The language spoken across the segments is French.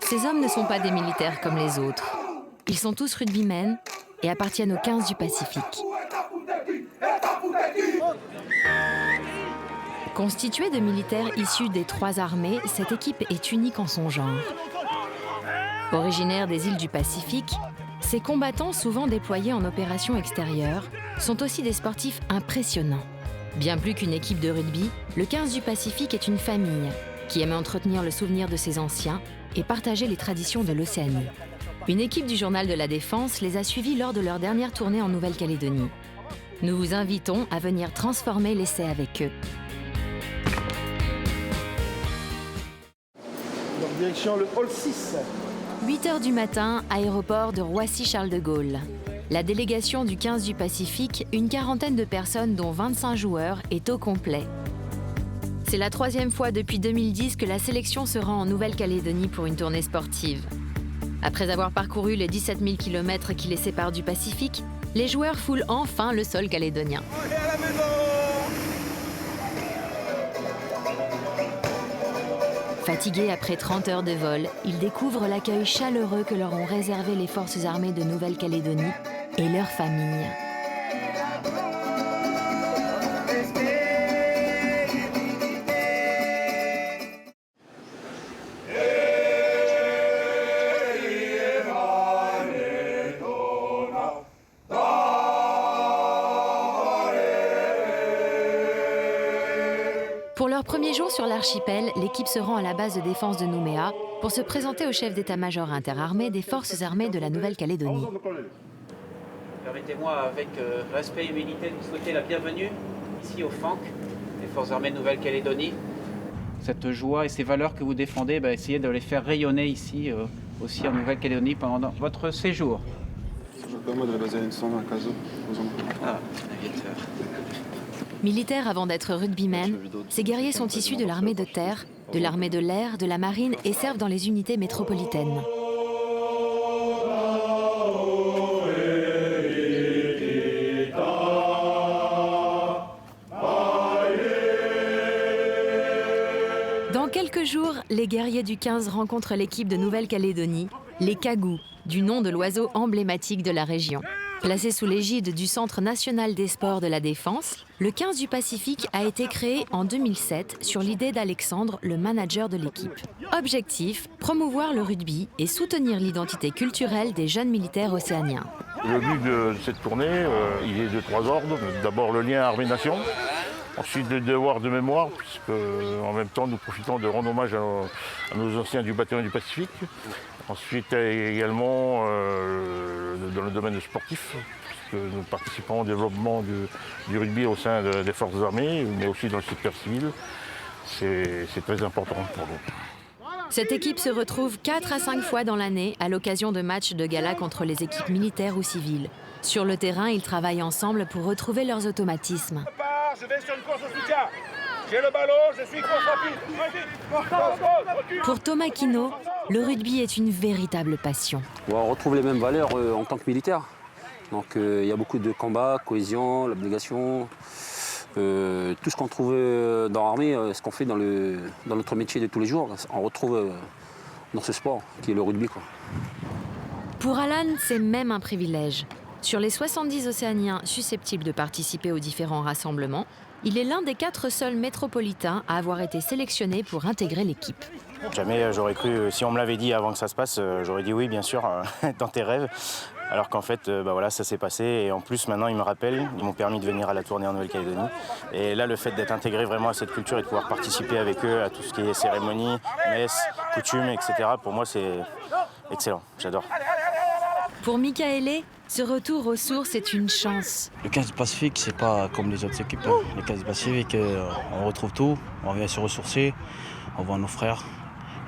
Ces hommes ne sont pas des militaires comme les autres. Ils sont tous rugbymen et appartiennent au 15 du Pacifique. Constituée de militaires issus des 3 armées, cette équipe est unique en son genre. Originaires des îles du Pacifique, ces combattants, souvent déployés en opérations extérieures, sont aussi des sportifs impressionnants. Bien plus qu'une équipe de rugby, le 15 du Pacifique est une famille qui aime entretenir le souvenir de ses anciens et partager les traditions de l'Océanie. Une équipe du Journal de la Défense les a suivis lors de leur dernière tournée en Nouvelle-Calédonie. Nous vous invitons à venir transformer l'essai avec eux. Donc direction le hall 6. 8h du matin, aéroport de Roissy-Charles de Gaulle. La délégation du 15 du Pacifique, une quarantaine de personnes dont 25 joueurs, est au complet. C'est la 3e fois depuis 2010 que la sélection se rend en Nouvelle-Calédonie pour une tournée sportive. Après avoir parcouru les 17 000 km qui les séparent du Pacifique, les joueurs foulent enfin le sol calédonien. Fatigués après 30 heures de vol, ils découvrent l'accueil chaleureux que leur ont réservé les forces armées de Nouvelle-Calédonie et leurs familles. Pour leur premier jour sur l'archipel, l'équipe se rend à la base de défense de Nouméa pour se présenter au chef d'état-major interarmé des forces armées de la Nouvelle-Calédonie. Permettez-moi, avec respect et humilité, de vous souhaiter la bienvenue ici au FANC, les forces armées de Nouvelle-Calédonie. Cette joie et ces valeurs que vous défendez, essayez de les faire rayonner ici, aussi en Nouvelle-Calédonie, pendant votre séjour. Ah, aviateur. Militaires avant d'être rugbymen, ces guerriers sont issus de l'armée de terre, de l'armée de l'air, de la marine et servent dans les unités métropolitaines. Dans quelques jours, les guerriers du 15 rencontrent l'équipe de Nouvelle-Calédonie, les Cagous, du nom de l'oiseau emblématique de la région. Placé sous l'égide du Centre national des sports de la Défense, le 15 du Pacifique a été créé en 2007 sur l'idée d'Alexandre, le manager de l'équipe. Objectif, promouvoir le rugby et soutenir l'identité culturelle des jeunes militaires océaniens. Le but de cette tournée, il est de 3 ordres. D'abord le lien armée-nation, ensuite le devoir de mémoire, puisque en même temps nous profitons de rendre hommage à nos anciens du bataillon du Pacifique. Ensuite également dans le domaine sportif, puisque nous participons au développement du rugby au sein des forces armées, mais aussi dans le secteur civil. C'est très important pour nous. Cette équipe se retrouve 4 à 5 fois dans l'année à l'occasion de matchs de gala contre les équipes militaires ou civiles. Sur le terrain, ils travaillent ensemble pour retrouver leurs automatismes. Je vais sur une course au soutien. J'ai le ballon, je suis course rapide. Pour Thomas Quinault, le rugby est une véritable passion. On retrouve les mêmes valeurs en tant que militaire. Donc il y a beaucoup de combats, cohésion, l'abnégation, tout ce qu'on trouve dans l'armée, ce qu'on fait dans notre métier de tous les jours, on retrouve dans ce sport qui est le rugby, quoi. Pour Alan, c'est même un privilège. Sur les 70 Océaniens susceptibles de participer aux différents rassemblements, il est l'un des 4 seuls métropolitains à avoir été sélectionné pour intégrer l'équipe. Jamais j'aurais cru, si on me l'avait dit avant que ça se passe, j'aurais dit oui, bien sûr, dans tes rêves. Alors qu'en fait, voilà, ça s'est passé. Et en plus, maintenant, ils me rappellent, ils m'ont permis de venir à la tournée en Nouvelle-Calédonie. Et là, le fait d'être intégré vraiment à cette culture et de pouvoir participer avec eux à tout ce qui est cérémonie, messe, coutumes, etc., pour moi, c'est excellent. J'adore. Pour Michaëlé, ce retour aux sources est une chance. Le 15 du Pacifique, c'est pas comme les autres équipes. Le 15 du Pacifique, on retrouve tout, on vient se ressourcer, on voit nos frères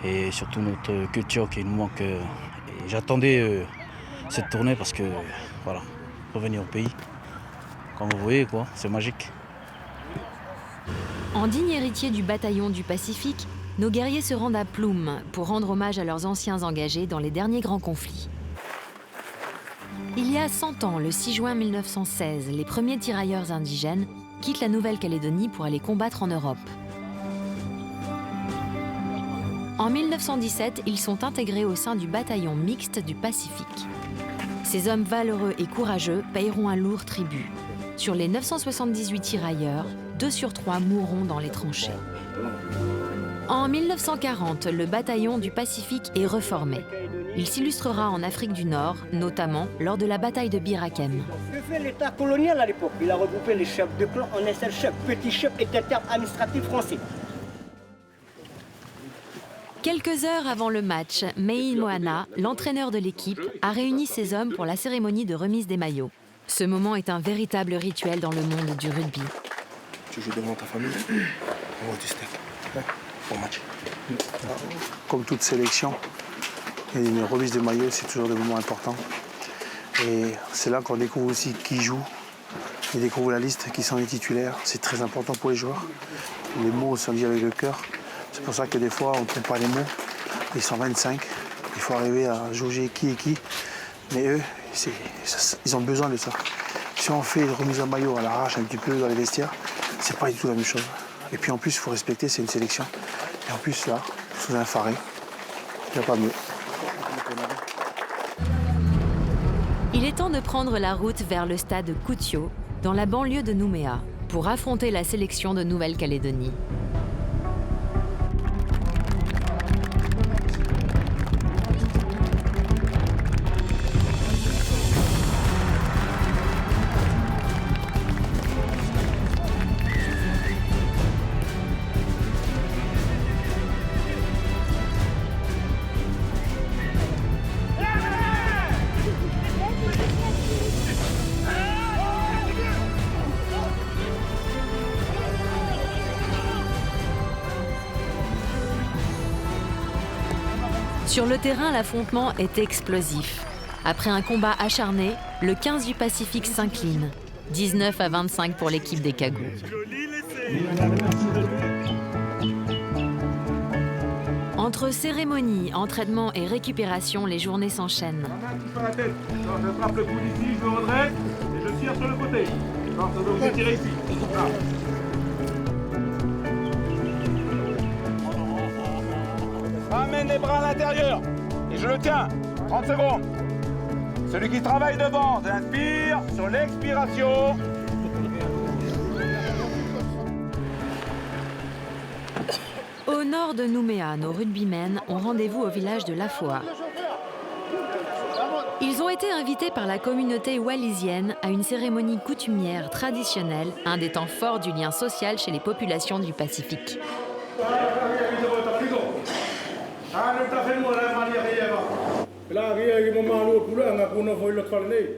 et surtout notre culture qui nous manque. Et j'attendais cette tournée parce que, voilà, revenir au pays, comme vous voyez, quoi, c'est magique. En digne héritier du bataillon du Pacifique, nos guerriers se rendent à Ploum pour rendre hommage à leurs anciens engagés dans les derniers grands conflits. Il y a 100 ans, le 6 juin 1916, les premiers tirailleurs indigènes quittent la Nouvelle-Calédonie pour aller combattre en Europe. En 1917, ils sont intégrés au sein du bataillon mixte du Pacifique. Ces hommes valeureux et courageux paieront un lourd tribut. Sur les 978 tirailleurs, 2 sur 3 mourront dans les tranchées. En 1940, le bataillon du Pacifique est reformé. Il s'illustrera en Afrique du Nord, notamment lors de la bataille de Bir Hakeim. Que fait l'État colonial à l'époque? Il a regroupé les chefs de clan en un seul chef. Petit chef est un terme administratif français. Quelques heures avant le match, Mei Moana, l'entraîneur de l'équipe, a réuni ses hommes pour la cérémonie de remise des maillots. Ce moment est un véritable rituel dans le monde du rugby. Tu joues devant ta famille, on va du steak pour match. Comme toute sélection, une remise de maillot, c'est toujours des moments importants. Et c'est là qu'on découvre aussi qui joue. On découvre la liste, qui sont les titulaires. C'est très important pour les joueurs. Les mots sont dits avec le cœur. C'est pour ça que des fois, on ne trouve pas les mots. Ils sont 25. Il faut arriver à jauger qui est qui. Mais eux, ils ont besoin de ça. Si on fait une remise à maillot à l'arrache un petit peu dans les vestiaires, c'est pas du tout la même chose. Et puis en plus, il faut respecter, c'est une sélection. Et en plus, là, sous un faré, il n'y a pas mieux. Il est temps de prendre la route vers le stade Koutio, dans la banlieue de Nouméa, pour affronter la sélection de Nouvelle-Calédonie. Sur le terrain, l'affrontement est explosif. Après un combat acharné, le 15 du Pacifique s'incline. 19-25 pour l'équipe des Cagous. Entre cérémonie, entraînement et récupération, les journées s'enchaînent. Sur la tête. Je frappe le coup d'ici, je me redresse et je tire sur le côté. Non, ça doit vous tirer ici. Là. Ramène les bras à l'intérieur et je le tiens. 30 secondes. Celui qui travaille devant, inspire sur l'expiration. Au nord de Nouméa, nos rugbymen ont rendez-vous au village de Lafoa. Ils ont été invités par la communauté wallisienne à une cérémonie coutumière traditionnelle, un des temps forts du lien social chez les populations du Pacifique.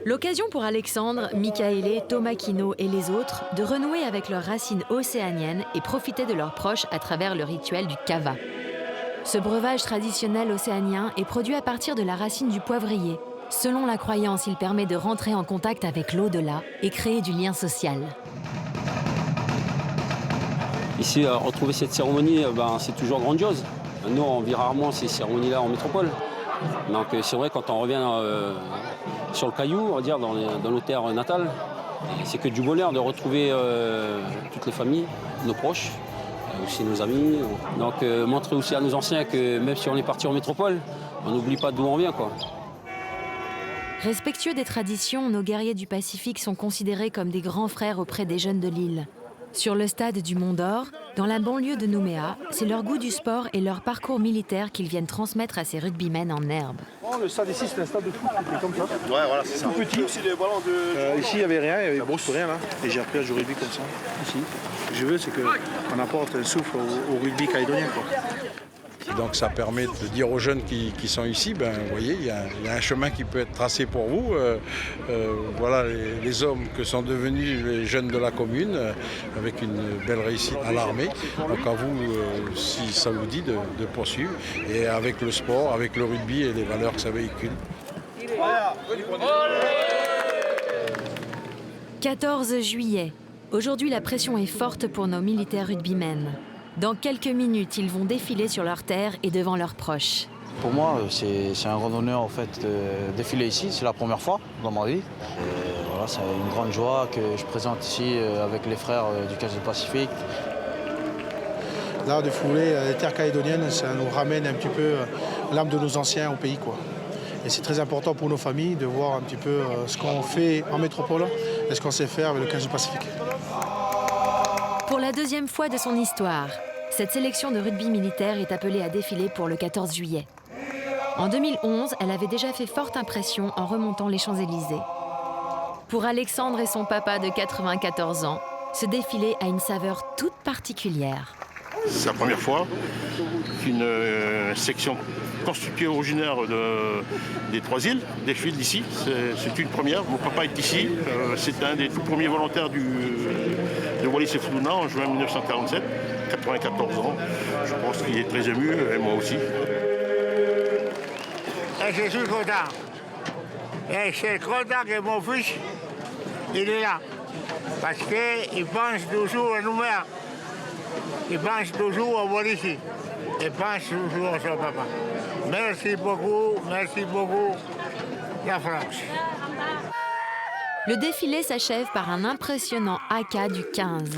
L'occasion pour Alexandre, Michaëlé, Thomas Kino et les autres de renouer avec leurs racines océaniennes et profiter de leurs proches à travers le rituel du kava. Ce breuvage traditionnel océanien est produit à partir de la racine du poivrier. Selon la croyance, il permet de rentrer en contact avec l'au-delà et créer du lien social. Ici, retrouver cette cérémonie, c'est toujours grandiose. Nous, on vit rarement ces cérémonies-là en métropole. Donc c'est vrai, quand on revient sur le caillou, on va dire, dans nos terres natales, c'est que du bonheur de retrouver toutes les familles, nos proches, aussi nos amis. Donc montrer aussi à nos anciens que même si on est parti en métropole, on n'oublie pas d'où on vient, quoi. Respectueux des traditions, nos guerriers du Pacifique sont considérés comme des grands frères auprès des jeunes de l'île. Sur le stade du Mont-d'Or, dans la banlieue de Nouméa, c'est leur goût du sport et leur parcours militaire qu'ils viennent transmettre à ces rugbymen en herbe. Oh, le stade ici, c'est un stade de foot, c'est comme ça. Ouais, voilà, c'est ça. Tout petit. Aussi des ballons de... Ici, il n'y avait rien, il n'y avait presque rien là. Et j'ai appris à jouer au rugby comme ça, ici. Ce que je veux, c'est qu'on apporte un souffle au rugby calédonien, quoi. Donc ça permet de dire aux jeunes qui sont ici, vous voyez, il y a un chemin qui peut être tracé pour vous. Voilà les hommes que sont devenus les jeunes de la commune, avec une belle réussite à l'armée. Donc à vous, si ça vous dit, de poursuivre. Et avec le sport, avec le rugby et les valeurs que ça véhicule. 14 juillet, Aujourd'hui, la pression est forte pour nos militaires rugbymen. Dans quelques minutes, ils vont défiler sur leur terre et devant leurs proches. Pour moi, c'est un grand honneur en fait, de défiler ici. C'est la première fois dans ma vie. Et voilà, c'est une grande joie que je présente ici avec les frères du 15 du Pacifique. Là, de fouler les terres calédoniennes, ça nous ramène un petit peu l'âme de nos anciens au pays, quoi. Et c'est très important pour nos familles de voir un petit peu ce qu'on fait en métropole et ce qu'on sait faire avec le 15 du Pacifique. Pour la deuxième fois de son histoire, cette sélection de rugby militaire est appelée à défiler pour le 14 juillet. En 2011, elle avait déjà fait forte impression en remontant les Champs-Élysées. Pour Alexandre et son papa de 94 ans, ce défilé a une saveur toute particulière. C'est la première fois qu'une section constituée originaire des Trois-Îles défile ici. C'est une première. Mon papa est ici. C'est un des tout premiers volontaires de Wallis-et-Futuna en juin 1947, 94 ans. Je pense qu'il est très ému, et moi aussi. Et je suis content. Et je suis content que mon fils, il est là. Parce qu'il pense toujours à nous-mêmes. Il pense toujours à Wallis. Il pense toujours à son papa. Merci beaucoup, la France. Le défilé s'achève par un impressionnant haka du 15.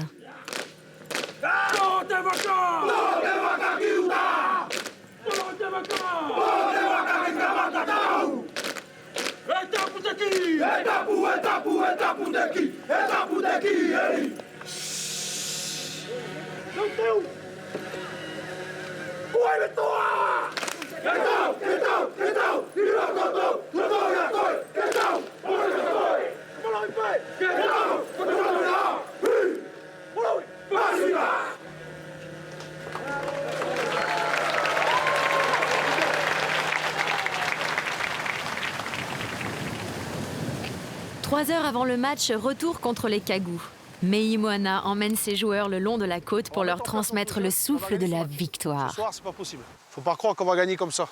Trois heures avant le match, retour contre les Cagous. Meï Moana emmène ses joueurs le long de la côte pour leur transmettre le souffle de la victoire. Ce soir, c'est pas possible. Faut pas croire qu'on va gagner comme ça.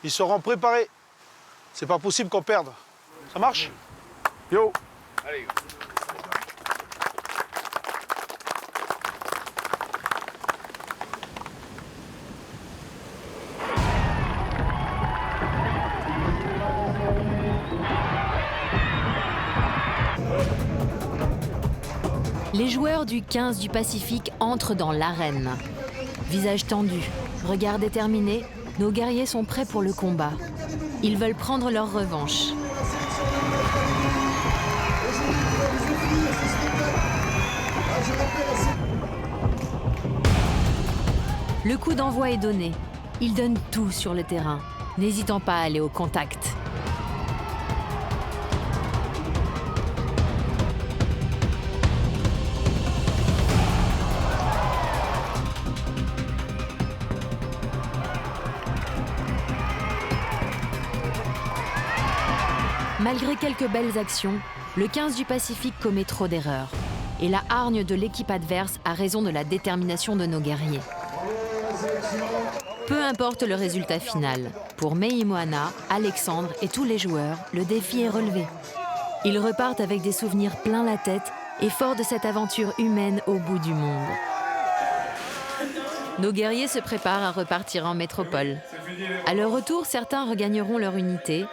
Ils seront préparés. C'est pas possible qu'on perde. Ça marche? Yo! Allez. Les joueurs du 15 du Pacifique entrent dans l'arène. Visage tendu, regard déterminé, nos guerriers sont prêts pour le combat. Ils veulent prendre leur revanche. Le coup d'envoi est donné. Ils donnent tout sur le terrain, n'hésitant pas à aller au contact. Malgré quelques belles actions, le 15 du Pacifique commet trop d'erreurs. Et la hargne de l'équipe adverse a raison de la détermination de nos guerriers. Peu importe le résultat final, pour Meï Moana, Alexandre et tous les joueurs, le défi est relevé. Ils repartent avec des souvenirs plein la tête et forts de cette aventure humaine au bout du monde. Nos guerriers se préparent à repartir en métropole. À leur retour, certains regagneront leur unité.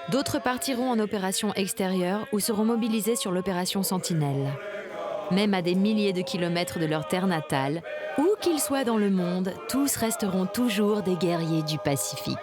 D'autres partiront en opération extérieure ou seront mobilisés sur l'opération Sentinelle. Même à des milliers de kilomètres de leur terre natale, où qu'ils soient dans le monde, tous resteront toujours des guerriers du Pacifique.